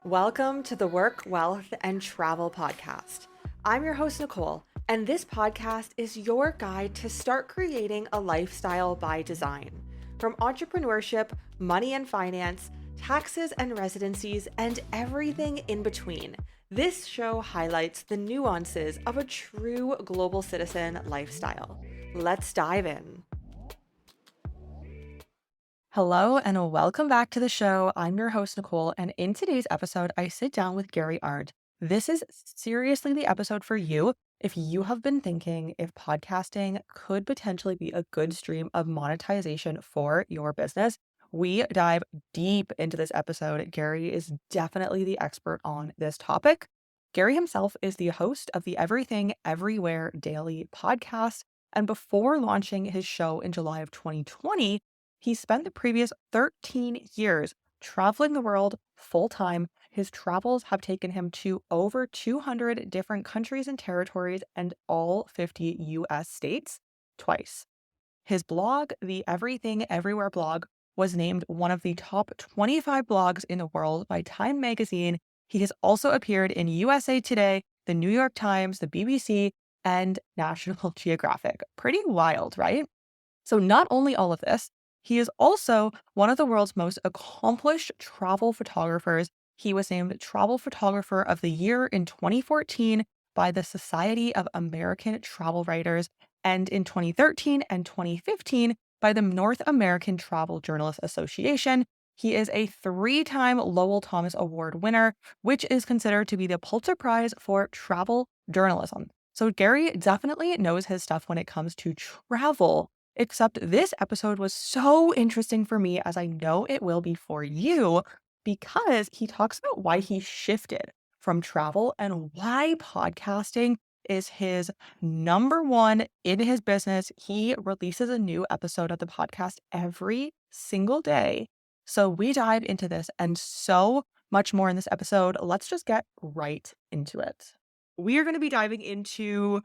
Welcome to the Work, Wealth, and Travel podcast. I'm your host, Nicole, and this podcast is your guide to start creating a lifestyle by design. From entrepreneurship, money and finance, taxes and residencies, and everything in between, this show highlights the nuances of a true global citizen lifestyle. Let's dive in. Hello and welcome back to the show. I'm your host, Nicole, and in today's episode, I sit down with Gary Arndt. This is seriously the episode for you if you have been thinking if podcasting could potentially be a good stream of monetization for your business. We dive deep into this episode. Gary is definitely the expert on this topic. Gary himself is the host of the Everything Everywhere Daily podcast. And before launching his show in July of 2020, he spent the previous 13 years traveling the world full time. His travels have taken him to over 200 different countries and territories and all 50 US states twice. His blog, the Everything Everywhere blog, was named one of the top 25 blogs in the world by Time magazine. He has also appeared in USA Today, the New York Times, the BBC, and National Geographic. Pretty wild, right? So not only all of this, he is also one of the world's most accomplished travel photographers. He was named Travel Photographer of the Year in 2014 by the Society of American Travel Writers, and in 2013 and 2015 by the North American Travel Journalists Association. He is a 3-time Lowell Thomas Award winner, which is considered to be the Pulitzer Prize for travel journalism. So Gary definitely knows his stuff when it comes to travel. Except this episode was so interesting for me, as I know it will be for you, because he talks about why he shifted from travel and why podcasting is his number one in his business. He releases a new episode of the podcast every single day. So we dive into this and so much more in this episode. Let's just get right into it. We are going to be diving into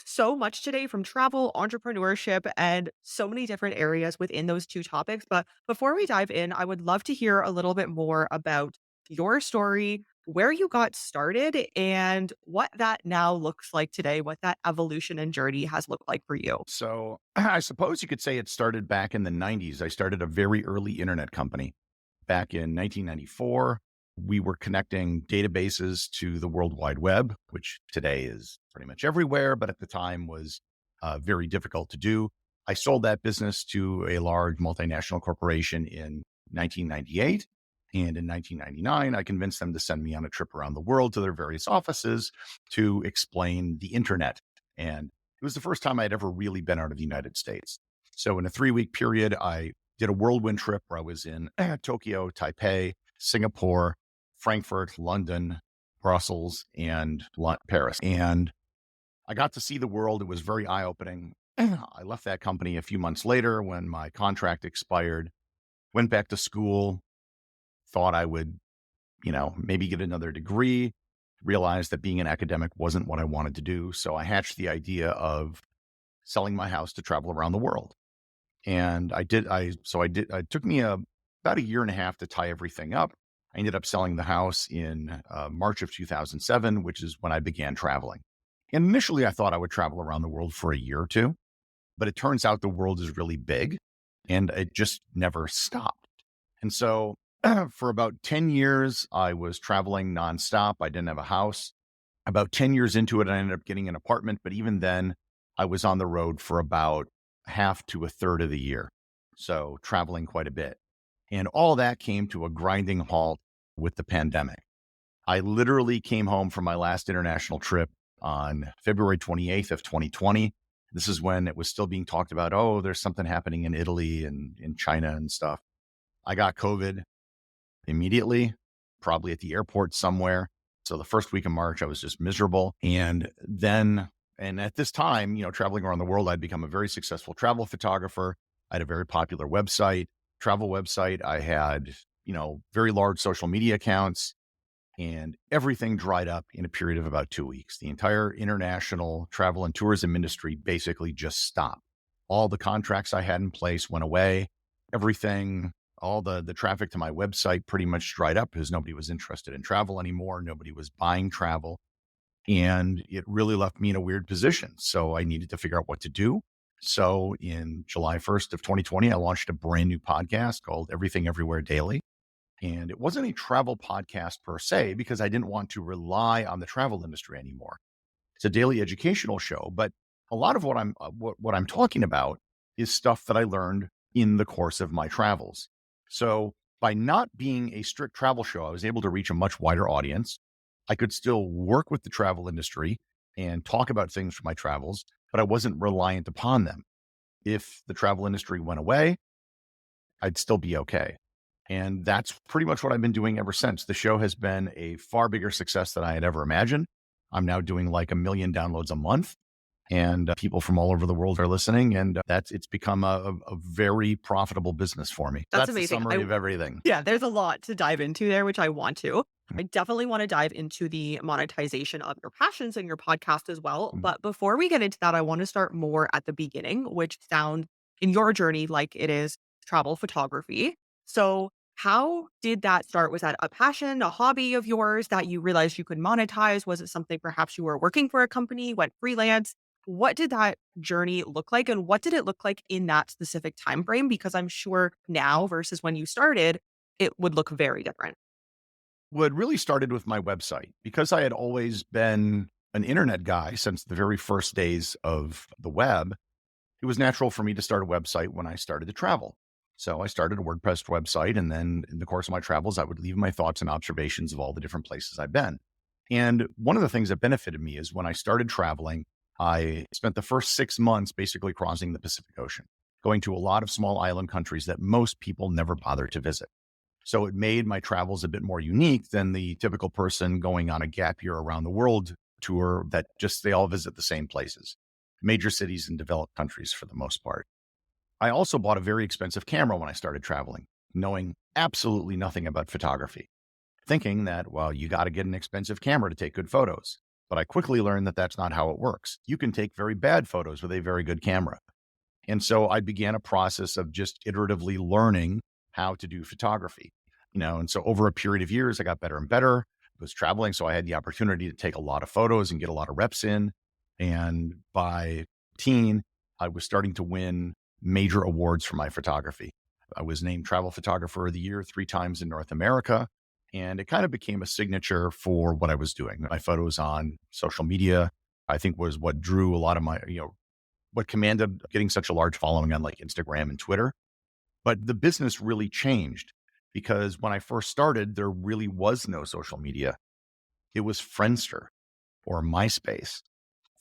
so much today, from travel, entrepreneurship, and so many different areas within those two topics. But before we dive in, I would love to hear a little bit more about your story, where you got started, and what that now looks like today, what that evolution and journey has looked like for you. So I suppose you could say it started back in the 90s. I started a very early internet company back in 1994. We were connecting databases to the World Wide Web, which today is pretty much everywhere, but at the time was very difficult to do. I sold that business to a large multinational corporation in 1998. And in 1999, I convinced them to send me on a trip around the world to their various offices to explain the internet. And it was the first time I'd ever really been out of the United States. So in a 3-week period, I did a whirlwind trip where I was in Tokyo, Taipei, Singapore, Frankfurt, London, Brussels, and Paris. And I got to see the world. It was very eye-opening. I left that company a few months later when my contract expired, went back to school, thought I would, maybe get another degree, realized that being an academic wasn't what I wanted to do. So I hatched the idea of selling my house to travel around the world. And I did. It took me about a year and a half to tie everything up. I ended up selling the house in March of 2007, which is when I began traveling. And initially, I thought I would travel around the world for a year or two, but it turns out the world is really big and it just never stopped. And so for about 10 years, I was traveling nonstop. I didn't have a house. About 10 years into it, I ended up getting an apartment, but even then, I was on the road for about half to a third of the year. So traveling quite a bit. And all that came to a grinding halt with the pandemic. I literally came home from my last international trip on February 28th of 2020. This is when it was still being talked about, oh, there's something happening in Italy and in China and stuff. I got COVID immediately, probably at the airport somewhere. So the first week of March, I was just miserable. And at this time, traveling around the world, I'd become a very successful travel photographer. I had a very popular travel website. I had, very large social media accounts, and everything dried up in a period of about 2 weeks. The entire international travel and tourism industry basically just stopped. All the contracts I had in place went away. Everything all the traffic to my website pretty much dried up because nobody was interested in travel anymore. Nobody was buying travel. And it really left me in a weird position. So I needed to figure out what to do. So in July 1st of 2020, I launched a brand new podcast called Everything Everywhere Daily. And it wasn't a travel podcast per se, because I didn't want to rely on the travel industry anymore. It's a daily educational show, but a lot of what I'm talking about is stuff that I learned in the course of my travels. So by not being a strict travel show, I was able to reach a much wider audience. I could still work with the travel industry and talk about things from my travels, but I wasn't reliant upon them. If the travel industry went away, I'd still be okay. And that's pretty much what I've been doing ever since. The show has been a far bigger success than I had ever imagined. I'm now doing like 1 million downloads a month, and people from all over the world are listening. And it's become a very profitable business for me. That's That's the amazing. summary of everything. Yeah, there's a lot to dive into there, which I want to. I definitely want to dive into the monetization of your passions and your podcast as well. Mm. But before we get into that, I want to start more at the beginning, which sound in your journey like it is travel photography. So, how did that start? Was that a passion, a hobby of yours that you realized you could monetize? Was it something perhaps you were working for a company, went freelance? What did that journey look like? And what did it look like in that specific time frame? Because I'm sure now versus when you started, it would look very different. Well, it really started with my website because I had always been an internet guy since the very first days of the web. It was natural for me to start a website when I started to travel. So I started a WordPress website. And then in the course of my travels, I would leave my thoughts and observations of all the different places I've been. And one of the things that benefited me is when I started traveling, I spent the first 6 months basically crossing the Pacific Ocean, going to a lot of small island countries that most people never bother to visit. So it made my travels a bit more unique than the typical person going on a gap year around the world tour that just they all visit the same places, major cities in developed countries for the most part. I also bought a very expensive camera when I started traveling, knowing absolutely nothing about photography, thinking that, well, you got to get an expensive camera to take good photos. But I quickly learned that that's not how it works. You can take very bad photos with a very good camera. And so I began a process of just iteratively learning how to do photography, and so over a period of years, I got better and better. I was traveling, so I had the opportunity to take a lot of photos and get a lot of reps in. And by teen, I was starting to win major awards for my photography. I was named Travel Photographer of the Year 3 times in North America. And it kind of became a signature for what I was doing. My photos on social media, I think, was what drew a lot of my, what commanded getting such a large following on like Instagram and Twitter. But the business really changed because when I first started, there really was no social media. It was Friendster or MySpace.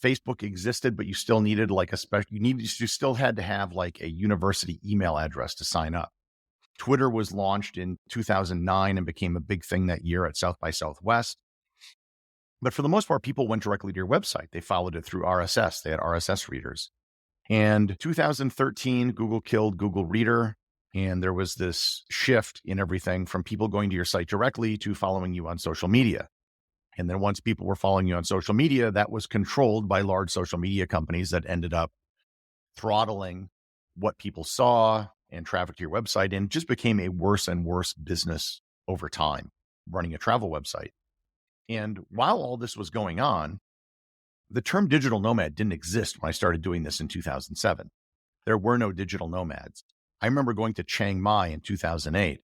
Facebook existed, but you still needed like a special, you still had to have like a university email address to sign up. Twitter was launched in 2009 and became a big thing that year at South by Southwest. But for the most part, people went directly to your website. They followed it through RSS. They had RSS readers. And 2013, Google killed Google Reader. And there was this shift in everything from people going to your site directly to following you on social media. And then once people were following you on social media, that was controlled by large social media companies that ended up throttling what people saw and traffic to your website, and just became a worse and worse business over time, running a travel website. And while all this was going on, the term digital nomad didn't exist when I started doing this in 2007. There were no digital nomads. I remember going to Chiang Mai in 2008,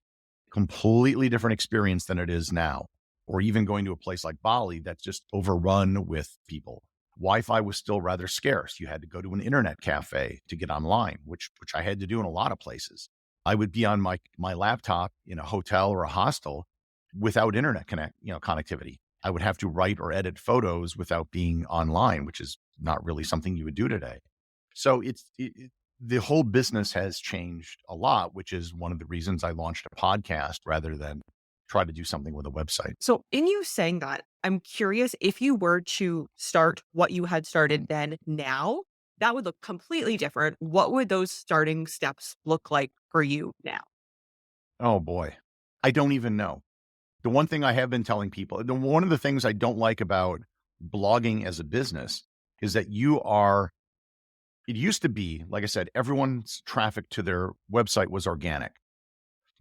completely different experience than it is now, or even going to a place like Bali that's just overrun with people. Wi-Fi was still rather scarce. You had to go to an internet cafe to get online, which I had to do in a lot of places. I would be on my laptop in a hotel or a hostel without internet connectivity. I would have to write or edit photos without being online, which is not really something you would do today. So the whole business has changed a lot, which is one of the reasons I launched a podcast rather than try to do something with a website. So, in you saying that, I'm curious if you were to start what you had started then now, that would look completely different. What would those starting steps look like for you now? Oh boy, I don't even know. The one thing I have been telling people, one of the things I don't like about blogging as a business is that it used to be, like I said, everyone's traffic to their website was organic.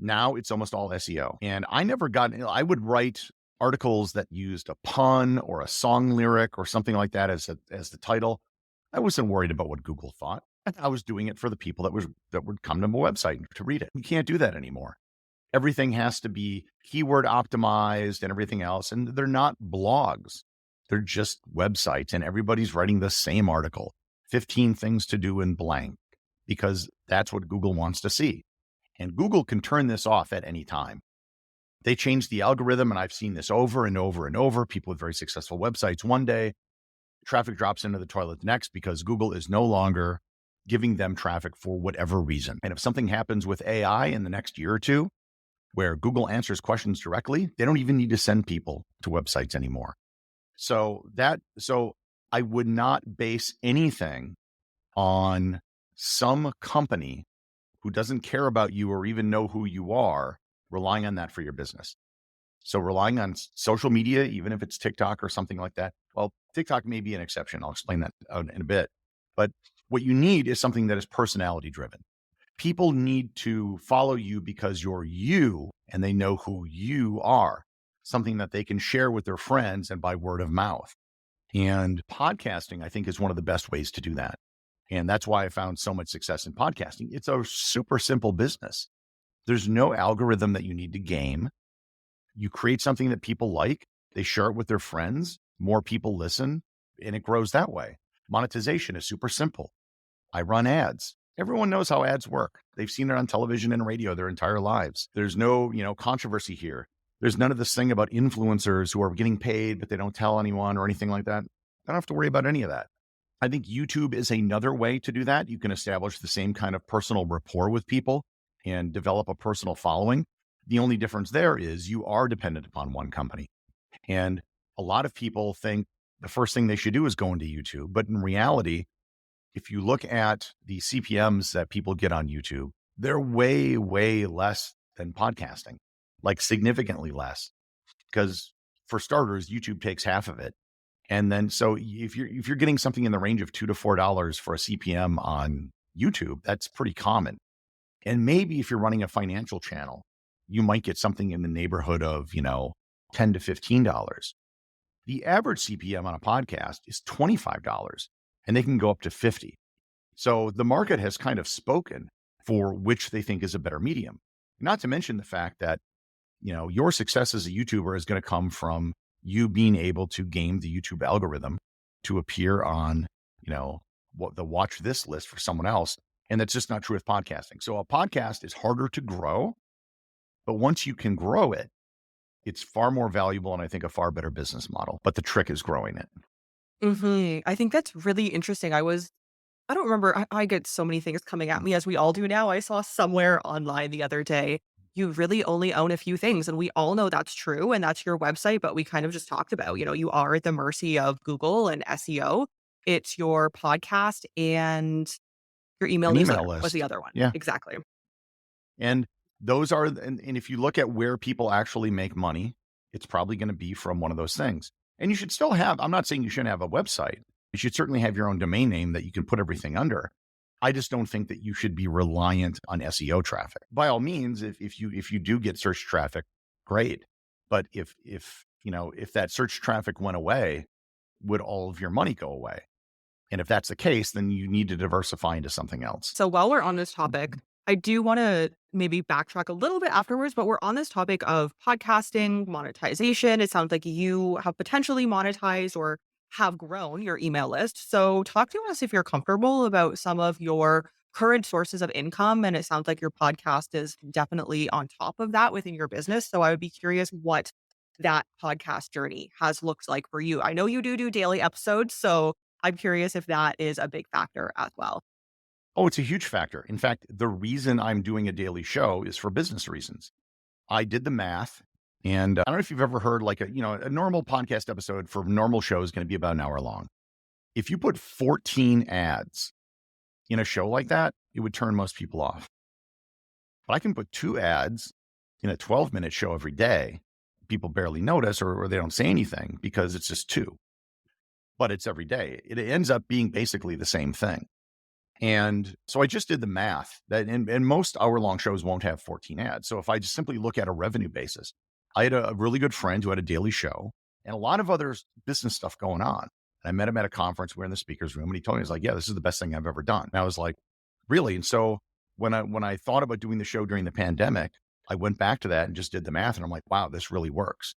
Now it's almost all SEO. And I never got, I would write articles that used a pun or a song lyric or something like that as the title. I wasn't worried about what Google thought. I was doing it for the people that would come to my website to read it. You can't do that anymore. Everything has to be keyword optimized and everything else. And they're not blogs. They're just websites, and everybody's writing the same article, 15 things to do in blank, because that's what Google wants to see. And Google can turn this off at any time. They change the algorithm, and I've seen this over and over and over. People with very successful websites one day, traffic drops into the toilet the next because Google is no longer giving them traffic for whatever reason. And if something happens with AI in the next year or two, where Google answers questions directly, they don't even need to send people to websites anymore. So I would not base anything on some company who doesn't care about you or even know who you are, relying on that for your business. So relying on social media, even if it's TikTok or something like that. Well, TikTok may be an exception. I'll explain that in a bit. But what you need is something that is personality driven. People need to follow you because you're you and they know who you are, something that they can share with their friends and by word of mouth. And podcasting, I think, is one of the best ways to do that. And that's why I found so much success in podcasting. It's a super simple business. There's no algorithm that you need to game. You create something that people like, they share it with their friends, more people listen, and it grows that way. Monetization is super simple. I run ads. Everyone knows how ads work. They've seen it on television and radio their entire lives. There's no, controversy here. There's none of this thing about influencers who are getting paid, but they don't tell anyone or anything like that. I don't have to worry about any of that. I think YouTube is another way to do that. You can establish the same kind of personal rapport with people and develop a personal following. The only difference there is you are dependent upon one company. And a lot of people think the first thing they should do is go into YouTube. But in reality, if you look at the CPMs that people get on YouTube, they're way, way less than podcasting, like significantly less. Because for starters, YouTube takes half of it. And then, so if you're getting something in the range of $2 to $4 for a CPM on YouTube, that's pretty common. And maybe if you're running a financial channel, you might get something in the neighborhood of, $10 to $15. The average CPM on a podcast is $25, and they can go up to $50. So the market has kind of spoken for which they think is a better medium. Not to mention the fact that, your success as a YouTuber is going to come from you being able to game the YouTube algorithm to appear on, what the watch this list for someone else. And that's just not true with podcasting. So a podcast is harder to grow, but once you can grow it, it's far more valuable and I think a far better business model. But the trick is growing it. I think that's really interesting. I don't remember. I get so many things coming at me as we all do now. I saw somewhere online the other day, you really only own a few things. And we all know that's true. And that's your website. But we kind of just talked about, you are at the mercy of Google and SEO. It's your podcast and your email An email newsletter was the list. other one. Yeah. Exactly. And those are, and if you look at where people actually make money, it's probably going to be from one of those things. And you should still have, I'm not saying you shouldn't have a website. You should certainly have your own domain name that you can put everything under. I just don't think that you should be reliant on SEO traffic. By all means, if you do get search traffic, great. But if that search traffic went away, would all of your money go away? And if that's the case, then you need to diversify into something else. So while we're on this topic, I do want to maybe backtrack a little bit afterwards, but we're on this topic of podcasting, monetization. It sounds like you have potentially monetized or have grown your email list. So talk to us if you're comfortable about some of your current sources of income. And it sounds like your podcast is definitely on top of that within your business. So I would be curious what that podcast journey has looked like for you. I know you do daily episodes, so I'm curious if that is a big factor as well. Oh, it's a huge factor. In fact, the reason I'm doing a daily show is for business reasons. I did the math, and I don't know if you've ever heard like a normal podcast episode for normal show is going to be about an hour long. If you put 14 ads in a show like that, it would turn most people off. But I can put 2 ads in a 12-minute show every day. People barely notice or they don't say anything because it's just 2. But it's every day. It ends up being basically the same thing. And so I just did the math that, and most hour long shows won't have 14 ads. So if I just simply look at a revenue basis, I had a really good friend who had a daily show and a lot of other business stuff going on. And I met him at a conference. We're in the speaker's room and he told me, he's like, yeah, this is the best thing I've ever done. And I was like, really? And so when I thought about doing the show during the pandemic, I went back to that and just did the math. And I'm like, wow, this really works.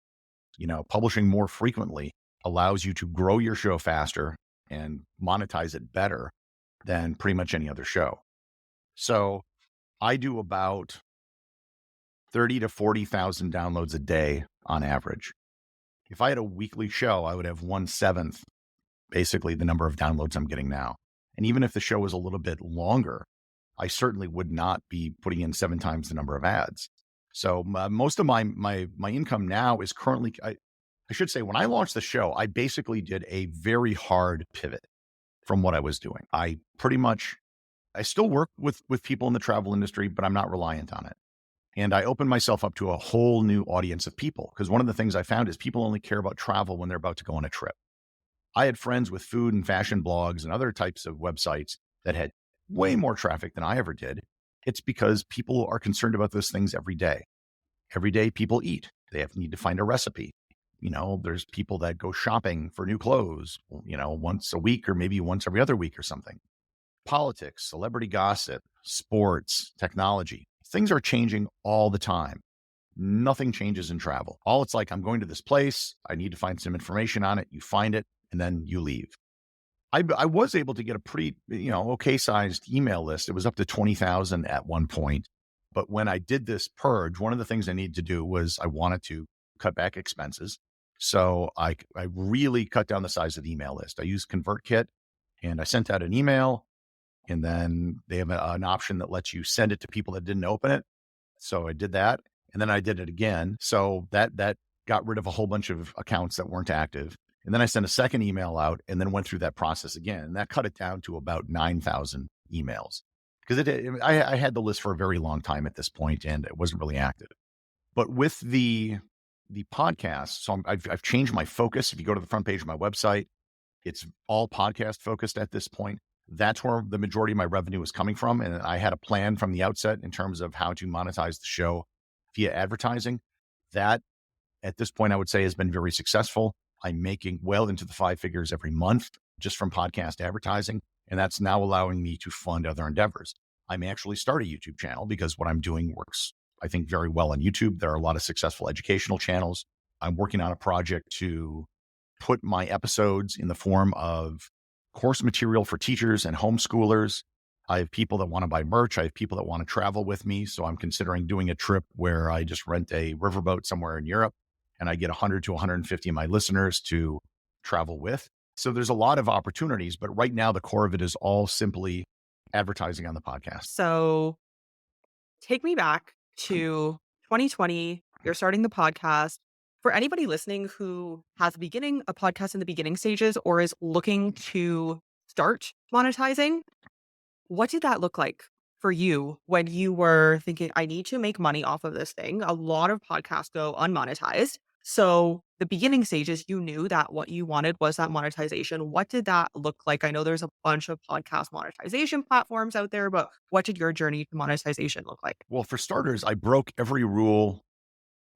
Publishing more frequently allows you to grow your show faster and monetize it better than pretty much any other show. So I do about 30 to 40,000 downloads a day on average. If I had a weekly show, I would have 1/7 basically the number of downloads I'm getting now. And even if the show was a little bit longer, I certainly would not be putting in 7 times the number of ads. So most of my income now is currently, I should say, when I launched the show, I basically did a very hard pivot from what I was doing. I still work with people in the travel industry, but I'm not reliant on it. And I opened myself up to a whole new audience of people because one of the things I found is people only care about travel when they're about to go on a trip. I had friends with food and fashion blogs and other types of websites that had way more traffic than I ever did. It's because people are concerned about those things every day. Every day people eat. Need to find a recipe. There's people that go shopping for new clothes, once a week or maybe once every other week or something. Politics, celebrity gossip, sports, technology. Things are changing all the time. Nothing changes in travel. All it's like, I'm going to this place. I need to find some information on it. You find it and then you leave. I was able to get a pretty, okay sized email list. It was up to 20,000 at one point. But when I did this purge, one of the things I needed to do was I wanted to cut back expenses. So I really cut down the size of the email list. I used ConvertKit and I sent out an email. And then they have an option that lets you send it to people that didn't open it. So I did that. And then I did it again. So that got rid of a whole bunch of accounts that weren't active. And then I sent a second email out and then went through that process again. And that cut it down to about 9,000 emails. Because I had the list for a very long time at this point and it wasn't really active. But with the podcast, so I've changed my focus. If you go to the front page of my website, it's all podcast focused at this point. That's where the majority of my revenue is coming from. And I had a plan from the outset in terms of how to monetize the show via advertising. That at this point, I would say has been very successful. I'm making well into the 5 figures every month just from podcast advertising. And that's now allowing me to fund other endeavors. I may actually start a YouTube channel because what I'm doing works, I think, very well on YouTube. There are a lot of successful educational channels. I'm working on a project to put my episodes in the form of course material for teachers and homeschoolers. I have people that want to buy merch. I have people that want to travel with me. So I'm considering doing a trip where I just rent a riverboat somewhere in Europe and I get 100 to 150 of my listeners to travel with. So there's a lot of opportunities, but right now the core of it is all simply advertising on the podcast. So take me back to 2020. You're starting the podcast. For anybody listening who has a podcast in the beginning stages or is looking to start monetizing, what did that look like for you when you were thinking, I need to make money off of this thing? A lot of podcasts go unmonetized. So the beginning stages, you knew that what you wanted was that monetization. What did that look like? I know there's a bunch of podcast monetization platforms out there, but what did your journey to monetization look like? Well, for starters, I broke every rule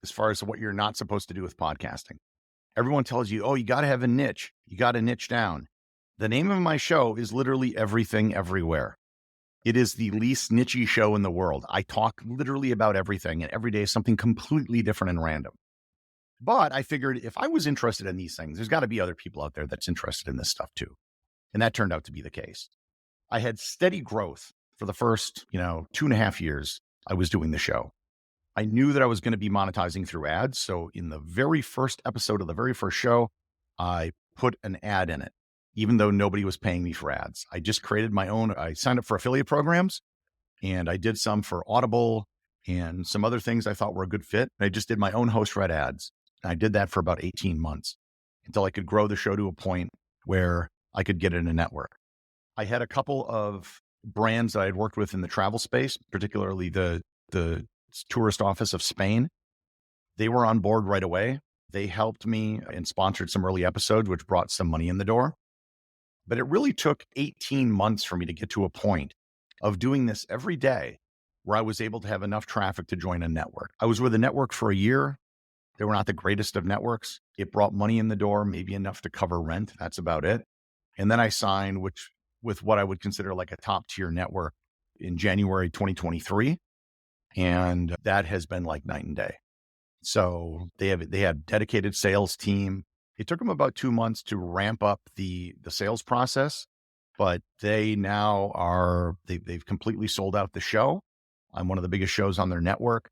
as far as what you're not supposed to do with podcasting. Everyone tells you, oh, you got to have a niche. You got to niche down. The name of my show is literally Everything Everywhere. It is the least niche-y show in the world. I talk literally about everything, and every day is something completely different and random. But I figured if I was interested in these things, there's got to be other people out there that's interested in this stuff too. And that turned out to be the case. I had steady growth for the first, 2.5 years I was doing the show. I knew that I was going to be monetizing through ads. So in the very first episode of the very first show, I put an ad in it, even though nobody was paying me for ads. I just created my own. I signed up for affiliate programs and I did some for Audible and some other things I thought were a good fit. I just did my own host read ads. And I did that for about 18 months until I could grow the show to a point where I could get in a network. I had a couple of brands that I had worked with in the travel space, particularly the tourist office of Spain. They were on board right away. They helped me and sponsored some early episodes, which brought some money in the door. But it really took 18 months for me to get to a point of doing this every day where I was able to have enough traffic to join a network. I was with a network for a year. They were not the greatest of networks. It brought money in the door, maybe enough to cover rent. That's about it. And then I signed, which with what I would consider like a top tier network in January 2023. And that has been like night and day. So they have dedicated sales team. It took them about 2 months to ramp up the sales process, but they've completely sold out the show. I'm one of the biggest shows on their network.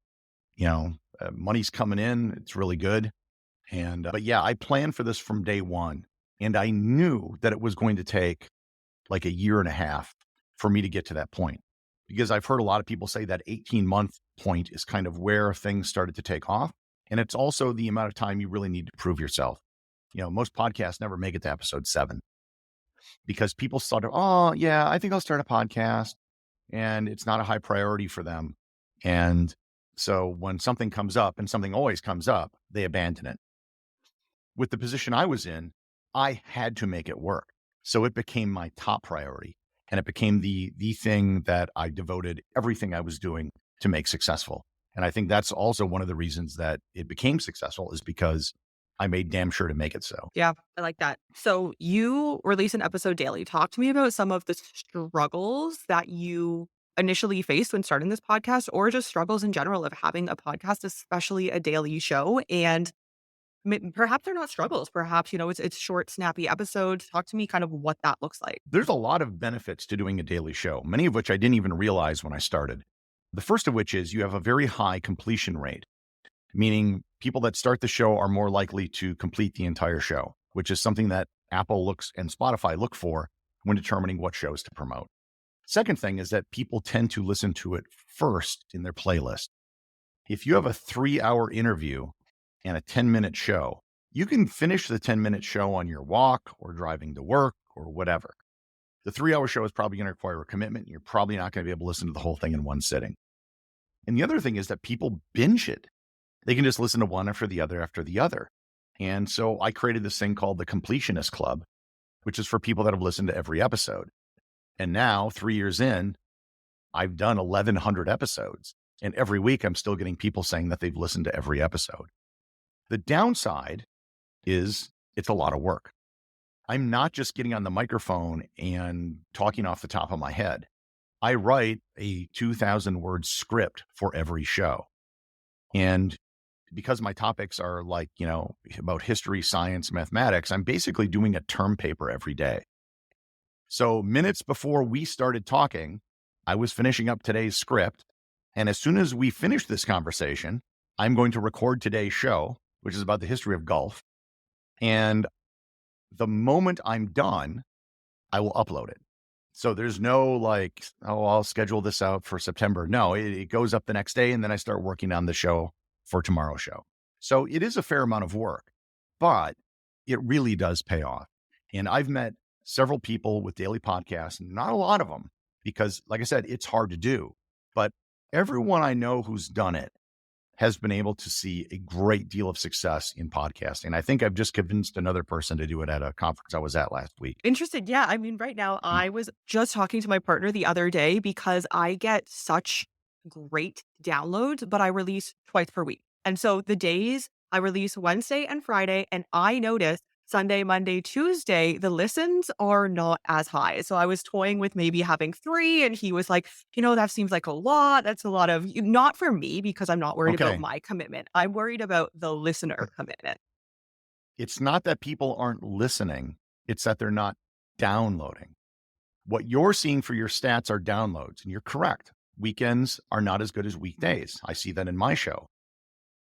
Money's coming in. It's really good. But yeah, I planned for this from day one, and I knew that it was going to take like a year and a half for me to get to that point, because I've heard a lot of people say that 18-month point is kind of where things started to take off. And it's also the amount of time you really need to prove yourself. Most podcasts never make it to episode 7 because people start, oh yeah, I think I'll start a podcast, and it's not a high priority for them. And so when something comes up, and something always comes up, they abandon it. With the position I was in, I had to make it work. So it became my top priority, and it became the thing that I devoted everything I was doing to make successful. And I think that's also one of the reasons that it became successful, is because I made damn sure to make it so. Yeah, I like that. So you release an episode daily. Talk to me about some of the struggles that you initially faced when starting this podcast, or just struggles in general of having a podcast, especially a daily show. And perhaps they're not struggles. Perhaps, it's short, snappy episodes. Talk to me kind of what that looks like. There's a lot of benefits to doing a daily show, many of which I didn't even realize when I started. The first of which is you have a very high completion rate, meaning people that start the show are more likely to complete the entire show, which is something that Apple looks and Spotify look for when determining what shows to promote. Second thing is that people tend to listen to it first in their playlist. If you have a 3-hour interview and a 10-minute show, you can finish the 10-minute show on your walk or driving to work or whatever. The 3-hour show is probably going to require a commitment. You're probably not going to be able to listen to the whole thing in one sitting. And the other thing is that people binge it. They can just listen to one after the other after the other. And so I created this thing called the Completionist Club, which is for people that have listened to every episode. And now, 3 years in, I've done 1,100 episodes. And every week I'm still getting people saying that they've listened to every episode. The downside is it's a lot of work. I'm not just getting on the microphone and talking off the top of my head. I write a 2,000-word script for every show. And because my topics are like, about history, science, mathematics, I'm basically doing a term paper every day. So minutes before we started talking, I was finishing up today's script. And as soon as we finish this conversation, I'm going to record today's show, which is about the history of golf. And the moment I'm done, I will upload it. So there's no like, oh, I'll schedule this out for September. No, it goes up the next day, and then I start working on the show for tomorrow's show. So it is a fair amount of work, but it really does pay off. And I've met several people with daily podcasts, not a lot of them, because like I said, it's hard to do, but everyone I know who's done it has been able to see a great deal of success in podcasting. I think I've just convinced another person to do it at a conference I was at last week. Interesting. Yeah. I mean, right now, Mm. I was just talking to my partner the other day because I get such great downloads, but I release twice per week. And so the days I release Wednesday and Friday, and I noticed Sunday, Monday, Tuesday, the listens are not as high. So I was toying with maybe having 3, and he was like, that seems like a lot. That's a lot of, not for me, because I'm not worried about Okay. my commitment. I'm worried about the listener commitment. It's not that people aren't listening, it's that they're not downloading. What you're seeing for your stats are downloads, and you're correct. Weekends are not as good as weekdays. I see that in my show.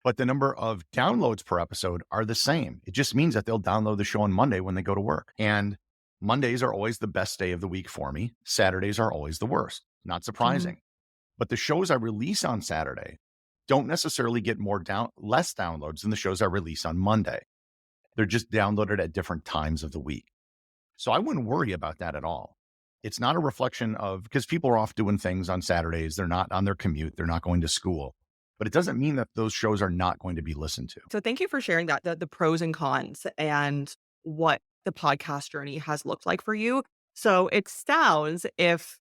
But the number of downloads per episode are the same. It just means that they'll download the show on Monday when they go to work. And Mondays are always the best day of the week for me. Saturdays are always the worst. Not surprising. But the shows I release on Saturday don't necessarily get less downloads than the shows I release on Monday. They're just downloaded at different times of the week. So I wouldn't worry about that at all. It's not a reflection of, because people are off doing things on Saturdays. They're not on their commute. They're not going to school. But it doesn't mean that those shows are not going to be listened to. So thank you for sharing that, the pros and cons and what the podcast journey has looked like for you. So it sounds, if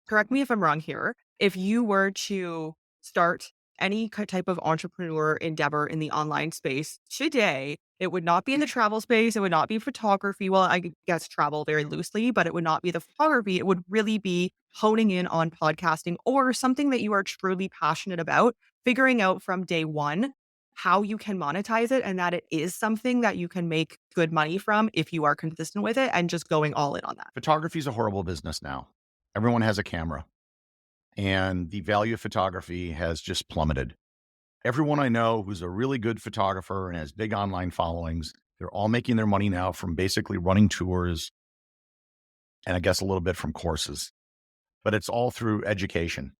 correct me if I'm wrong here, if you were to start any type of entrepreneur endeavor in the online space today, it would not be in the travel space. It would not be photography. Well, I guess travel very loosely, but it would not be the photography. It would really be honing in on podcasting or something that you are truly passionate about, figuring out from day one how you can monetize it and that it is something that you can make good money from if you are consistent with it and just going all in on that. Photography is a horrible business now. Everyone has a camera, and the value of photography has just plummeted. Everyone I know who's a really good photographer and has big online followings, they're all making their money now from basically running tours and I guess a little bit from courses, but it's all through education.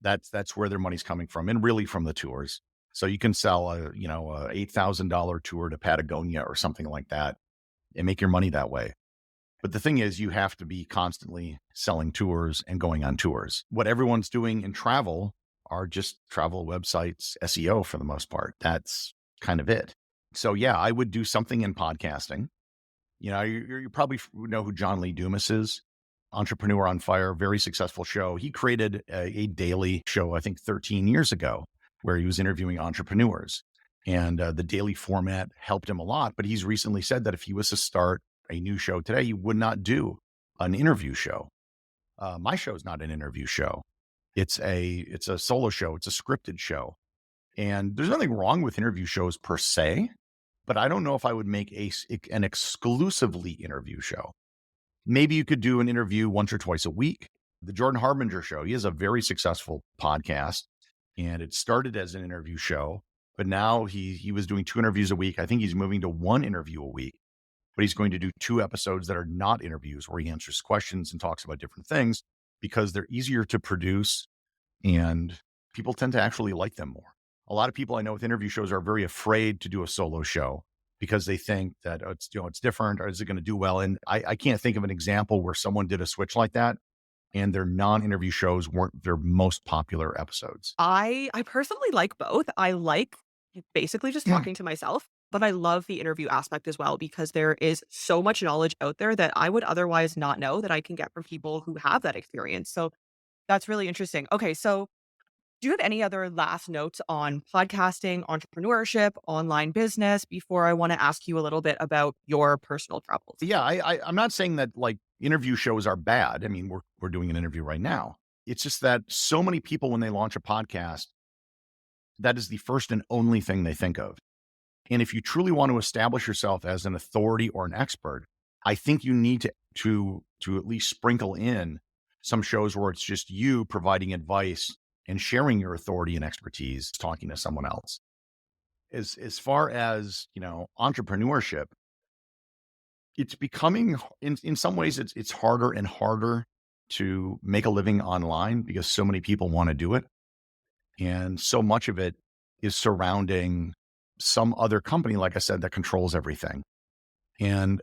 That's where their money's coming from, and really from the tours. So you can sell a $8,000 tour to Patagonia or something like that and make your money that way. But the thing is, you have to be constantly selling tours and going on tours. What everyone's doing in travel are just travel websites, SEO for the most part. That's kind of it. So yeah, I would do something in podcasting. You probably know who John Lee Dumas is. Entrepreneur on Fire, very successful show. He created a daily show, I think 13 years ago, where he was interviewing entrepreneurs. And the daily format helped him a lot. But he's recently said that if he was to start a new show today, he would not do an interview show. My show is not an interview show. It's a solo show. It's a scripted show. And there's nothing wrong with interview shows per se, but I don't know if I would make an exclusively interview show. Maybe you could do an interview once or twice a week. The Jordan Harbinger show, he has a very successful podcast, and it started as an interview show, but now he was doing 2 interviews a week. I think he's moving to 1 interview a week, but he's going to do 2 episodes that are not interviews where he answers questions and talks about different things because they're easier to produce and people tend to actually like them more. A lot of people I know with interview shows are very afraid to do a solo show because they think that it's different, or is it going to do well? And I can't think of an example where someone did a switch like that and their non-interview shows weren't their most popular episodes. I personally like both. I like basically just talking to myself, but I love the interview aspect as well because there is so much knowledge out there that I would otherwise not know that I can get from people who have that experience. So that's really interesting. Okay, so do you have any other last notes on podcasting, entrepreneurship, online business before I want to ask you a little bit about your personal troubles? Yeah, I'm not saying that like interview shows are bad. I mean, we're doing an interview right now. It's just that so many people, when they launch a podcast, that is the first and only thing they think of. And if you truly want to establish yourself as an authority or an expert, I think you need to at least sprinkle in some shows where it's just you providing advice and sharing your authority and expertise, talking to someone else. As far as, entrepreneurship, it's becoming in some ways it's harder and harder to make a living online because so many people want to do it. And so much of it is surrounding some other company, like I said, that controls everything. And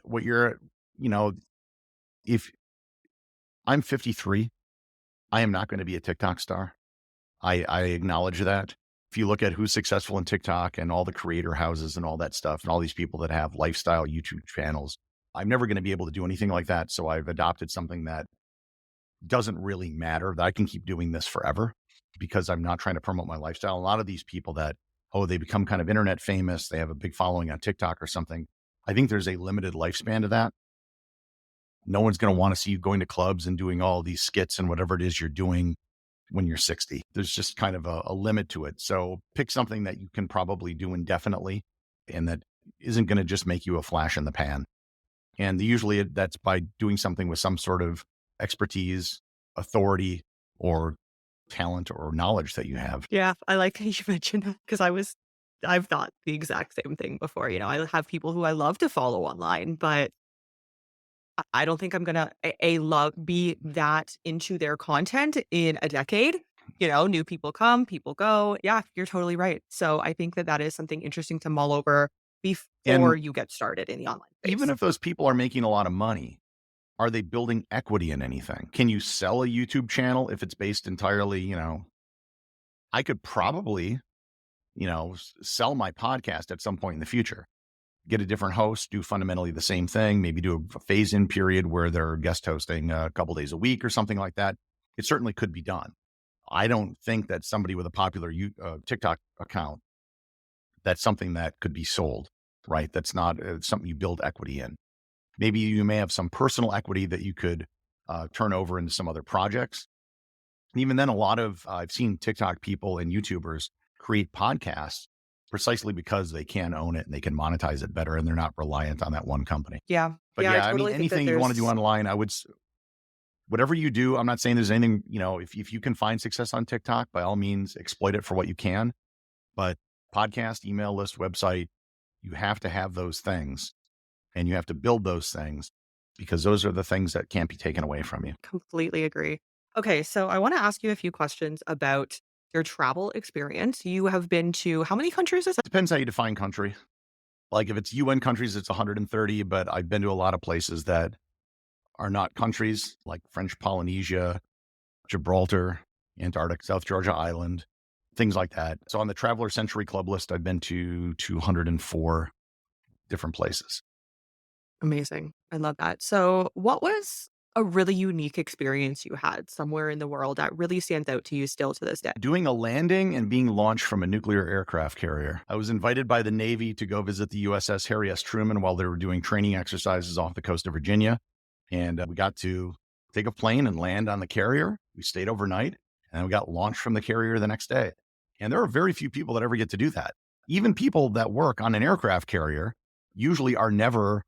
if I'm 53, I am not going to be a TikTok star. I acknowledge that. If you look at who's successful in TikTok and all the creator houses and all that stuff, and all these people that have lifestyle YouTube channels, I'm never going to be able to do anything like that. So I've adopted something that doesn't really matter, that I can keep doing this forever because I'm not trying to promote my lifestyle. A lot of these people that, they become kind of internet famous, they have a big following on TikTok or something. I think there's a limited lifespan to that. No one's going to want to see you going to clubs and doing all these skits and whatever it is you're doing when you're 60. There's just kind of a limit to it. So pick something that you can probably do indefinitely and that isn't going to just make you a flash in the pan. And usually that's by doing something with some sort of expertise, authority, or talent or knowledge that you have. Yeah, I like that you mentioned that because I've thought the exact same thing before. I have people who I love to follow online, but I don't think I'm gonna love be that into their content in a decade. New people come, people go. Yeah, you're totally right. So I think that that is something interesting to mull over before And you get started in the online even space. if those people are making a lot of money, are they building equity in anything? Can you sell a YouTube channel if it's based entirely, I could probably, sell my podcast at some point in the future get a different host, do fundamentally the same thing, maybe do a phase in period where they're guest hosting a couple days a week or something like that. It certainly could be done. I don't think that somebody with a popular TikTok account, that's something that could be sold, right? That's not something you build equity in. Maybe you may have some personal equity that you could turn over into some other projects. And even then, I've seen TikTok people and YouTubers create podcasts precisely because they can own it and they can monetize it better and they're not reliant on that one company. Yeah. But Yeah, I yeah, I mean, totally think that anything you want to do there's online, whatever you do, I'm not saying there's anything, if you can find success on TikTok, by all means, exploit it for what you can. But podcast, email list, website, you have to have those things and you have to build those things because those are the things that can't be taken away from you. completely agree. Okay, so I want to ask you a few questions about your travel experience. You have been to how many countries is that? Depends how you define country. Like if it's UN countries, it's 130, but I've been to a lot of places that are not countries, like French Polynesia, Gibraltar, Antarctic, South Georgia Island, things like that. So on the Traveler Century Club list, I've been to 204 different places. Amazing. I love that. So, what was a really unique experience you had somewhere in the world that really stands out to you still to this day? Doing a landing and being launched from a nuclear aircraft carrier. I was invited by the Navy to go visit the USS Harry S. Truman while they were doing training exercises off the coast of Virginia. And we got to take a plane and land on the carrier. We stayed overnight and we got launched from the carrier the next day. And there are very few people that ever get to do that. Even people that work on an aircraft carrier usually are never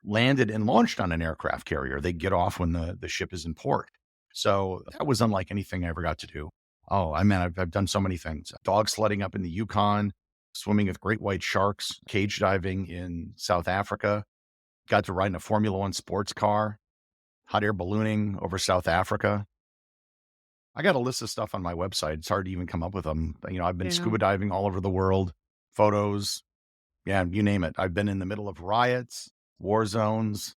landed and launched on an aircraft carrier. They get off when the ship is in port. So that was unlike anything I ever got to do. Oh, I mean, I've done so many things. Dog sledding up in the Yukon, swimming with great white sharks, cage diving in South Africa, got to ride in a Formula One sports car, hot air ballooning over South Africa. I got a list of stuff on my website. It's hard to even come up with them. I've been Yeah. scuba diving all over the world, photos. Yeah, you name it. I've been in the middle of riots, war zones.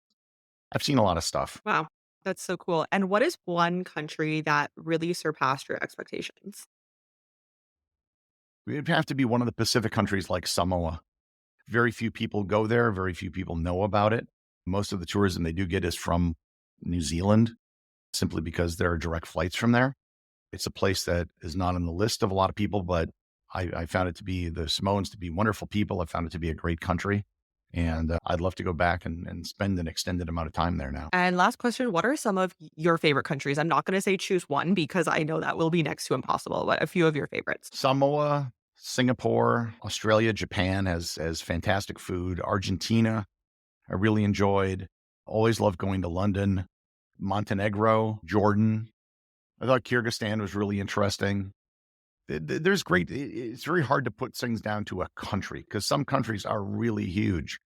I've seen a lot of stuff. Wow. That's so cool. And what is one country that really surpassed your expectations? It'd have to be one of the Pacific countries like Samoa. Very few people go there. Very few people know about it. Most of the tourism they do get is from New Zealand, simply because there are direct flights from there. It's a place that is not on the list of a lot of people, but I found it to be the Samoans to be wonderful people. I found it to be a great country. And I'd love to go back and spend an extended amount of time there now. And last question, what are some of your favorite countries? I'm not going to say choose one because I know that will be next to impossible, but a few of your favorites. Samoa, Singapore, Australia, Japan has fantastic food. Argentina, I really enjoyed. Always loved going to London. Montenegro, Jordan. I thought Kyrgyzstan was really interesting. There's great, it's very hard to put things down to a country because some countries are really huge.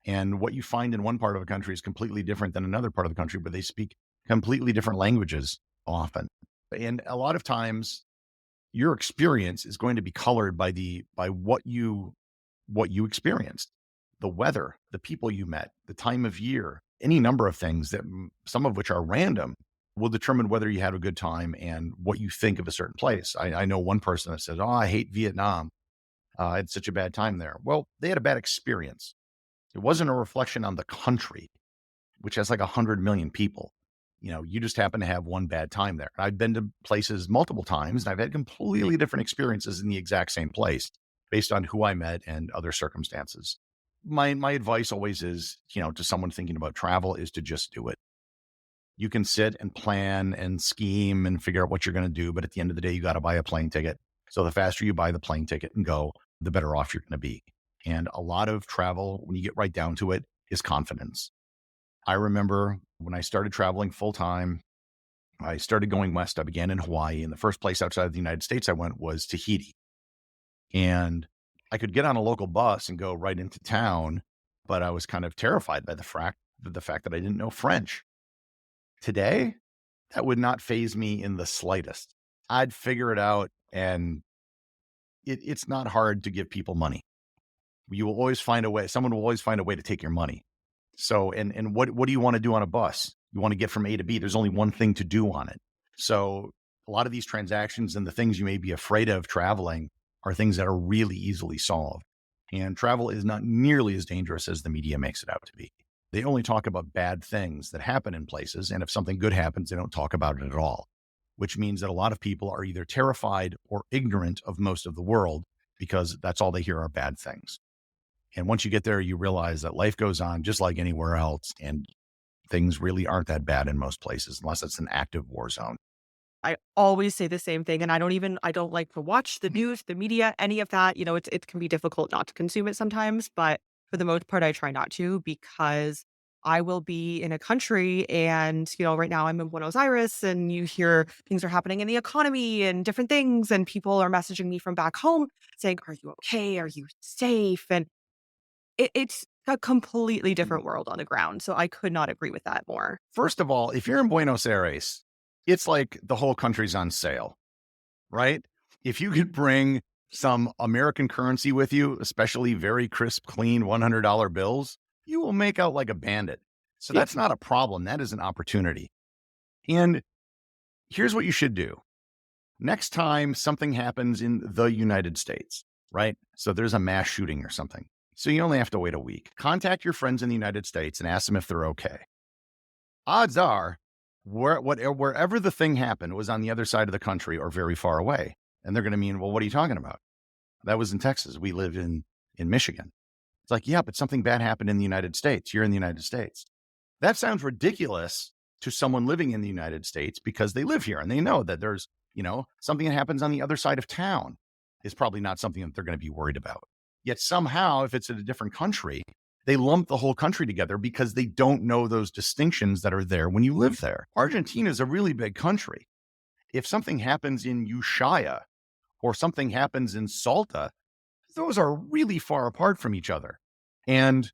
And what you find in one part of a country is completely different than another part of the country, but they speak completely different languages often. And a lot of times your experience is going to be colored by what you experienced, the weather, the people you met, the time of year, any number of things that some of which are random will determine whether you had a good time and what you think of a certain place. I know one person that says, "Oh, I hate Vietnam. I had such a bad time there." Well, they had a bad experience. It wasn't a reflection on the country, which has like 100 million people. You just happen to have one bad time there. I've been to places multiple times and I've had completely different experiences in the exact same place based on who I met and other circumstances. My advice always is, to someone thinking about travel is to just do it. You can sit and plan and scheme and figure out what you're going to do, but at the end of the day, you got to buy a plane ticket. So the faster you buy the plane ticket and go, the better off you're going to be. And a lot of travel, when you get right down to it, is confidence. I remember when I started traveling full time, I started going west. I began in Hawaii, and the first place outside of the United States I went was Tahiti. And I could get on a local bus and go right into town, but I was kind of terrified by the fact that I didn't know French. Today, that would not faze me in the slightest. I'd figure it out, and it's not hard to give people money. You will always find a way. Someone will always find a way to take your money. So, and what do you want to do on a bus? You want to get from A to B. There's only one thing to do on it. So a lot of these transactions and the things you may be afraid of traveling are things that are really easily solved. And travel is not nearly as dangerous as the media makes it out to be. They only talk about bad things that happen in places. And if something good happens, they don't talk about it at all, which means that a lot of people are either terrified or ignorant of most of the world because that's all they hear are bad things. And once you get there, you realize that life goes on just like anywhere else. And things really aren't that bad in most places, unless it's an active war zone. I always say the same thing, and I don't like to watch the news, the media, any of that. It can be difficult not to consume it sometimes, but for the most part, I try not to because I will be in a country and, right now I'm in Buenos Aires and you hear things are happening in the economy and different things, and people are messaging me from back home saying, "Are you okay? Are you safe?" And it's a completely different world on the ground. So I could not agree with that more. First of all, if you're in Buenos Aires, it's like the whole country's on sale, right? If you could bring some American currency with you, especially very crisp, clean $100 bills, you will make out like a bandit. So Yeah. that's not a problem. That is an opportunity. And here's what you should do. Next time something happens in the United States, right? So there's a mass shooting or something. So you only have to wait a week. Contact your friends in the United States and ask them if they're okay. Odds are, wherever the thing happened was on the other side of the country or very far away. And they're going to mean, well, what are you talking about? That was in Texas. We live in Michigan. It's like, yeah, but something bad happened in the United States. You're in the United States. That sounds ridiculous to someone living in the United States because they live here and they know that there's, something that happens on the other side of town is probably not something that they're going to be worried about. Yet somehow, if it's in a different country, they lump the whole country together because they don't know those distinctions that are there when you live there. Argentina is a really big country. If something happens in Ushuaia or something happens in Salta, those are really far apart from each other. And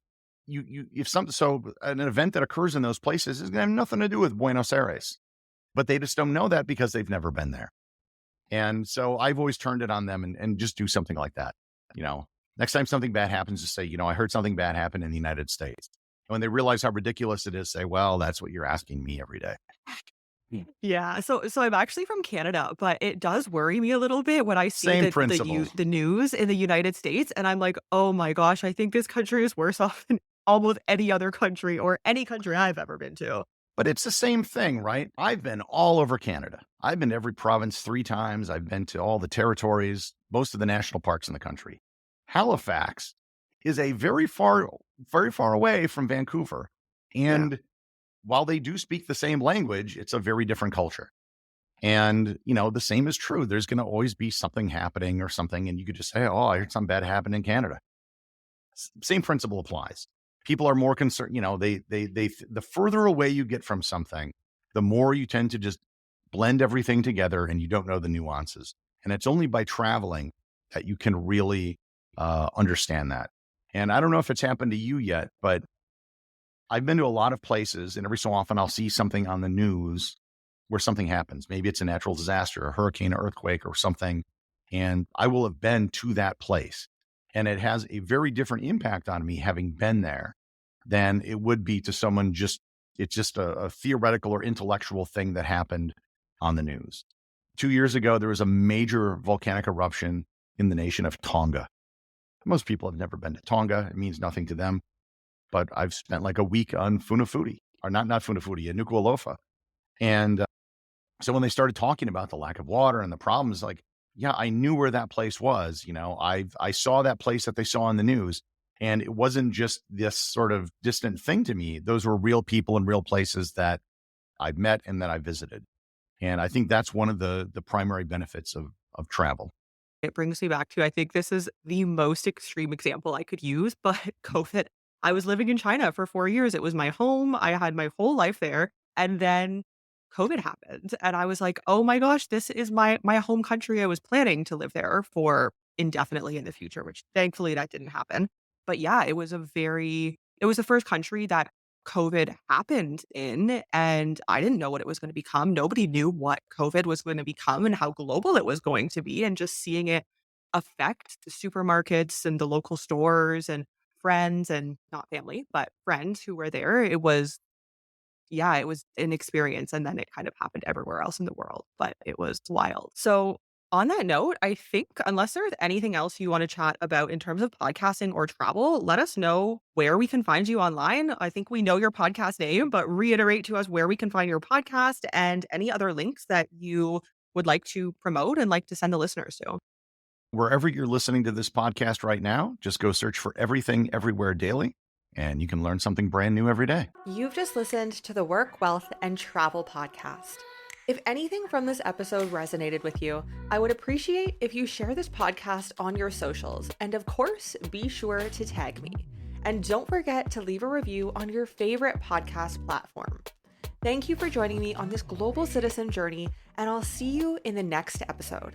so an event that occurs in those places is going to have nothing to do with Buenos Aires, but they just don't know that because they've never been there. And so I've always turned it on them and just do something like that. You know, next time something bad happens, just say, I heard something bad happen in the United States. And when they realize how ridiculous it is, say, well, that's what you're asking me every day. Yeah, so I'm actually from Canada, but it does worry me a little bit when I see Same principle. the news in the United States, and I'm like, "Oh my gosh, I think this country is worse off than almost any other country or any country I've ever been to." But it's the same thing, right? I've been all over Canada. I've been to every province 3 times. I've been to all the territories, most of the national parks in the country. Halifax is a very far away from Vancouver. Yeah. And while they do speak the same language, it's a very different culture. And, the same is true. There's going to always be something happening or something. And you could just say, oh, I heard something bad happen in Canada. Same principle applies. People are more concerned, the further away you get from something, the more you tend to just blend everything together and you don't know the nuances. And it's only by traveling that you can really understand that. And I don't know if it's happened to you yet, but I've been to a lot of places and every so often I'll see something on the news where something happens. Maybe it's a natural disaster, a hurricane, or earthquake or something. And I will have been to that place. And it has a very different impact on me having been there than it would be to someone it's just a theoretical or intellectual thing that happened on the news. 2 years ago, there was a major volcanic eruption in the nation of Tonga. Most people have never been to Tonga. It means nothing to them. But I've spent like a week on Funafuti, or not Funafuti, Nuku'alofa. And so when they started talking about the lack of water and the problems, like, yeah, I knew where that place was. I saw that place that they saw on the news, and it wasn't just this sort of distant thing to me. Those were real people and real places that I've met and that I visited. And I think that's one of the primary benefits of travel. It brings me back to, I think this is the most extreme example I could use, but COVID. I was living in China for 4 years. It was my home. I had my whole life there. And then COVID happened. And I was like, oh my gosh, this is my home country. I was planning to live there for indefinitely in the future, which thankfully that didn't happen. But yeah, it was the first country that COVID happened in, and I didn't know what it was going to become. Nobody knew what COVID was going to become and how global it was going to be. And just seeing it affect the supermarkets and the local stores and friends and not family, but friends who were there, it was an experience. And then it kind of happened everywhere else in the world, but it was wild. So On that note, I think unless there's anything else you want to chat about in terms of podcasting or travel, let us know where we can find you online. I think we know your podcast name, but reiterate to us where we can find your podcast and any other links that you would like to promote and like to send the listeners to. Wherever you're listening to this podcast right now, just go search for Everything Everywhere Daily, and you can learn something brand new every day. You've just listened to the Work, Wealth, and Travel podcast. If anything from this episode resonated with you, I would appreciate if you share this podcast on your socials. And of course, be sure to tag me. And don't forget to leave a review on your favorite podcast platform. Thank you for joining me on this global citizen journey, and I'll see you in the next episode.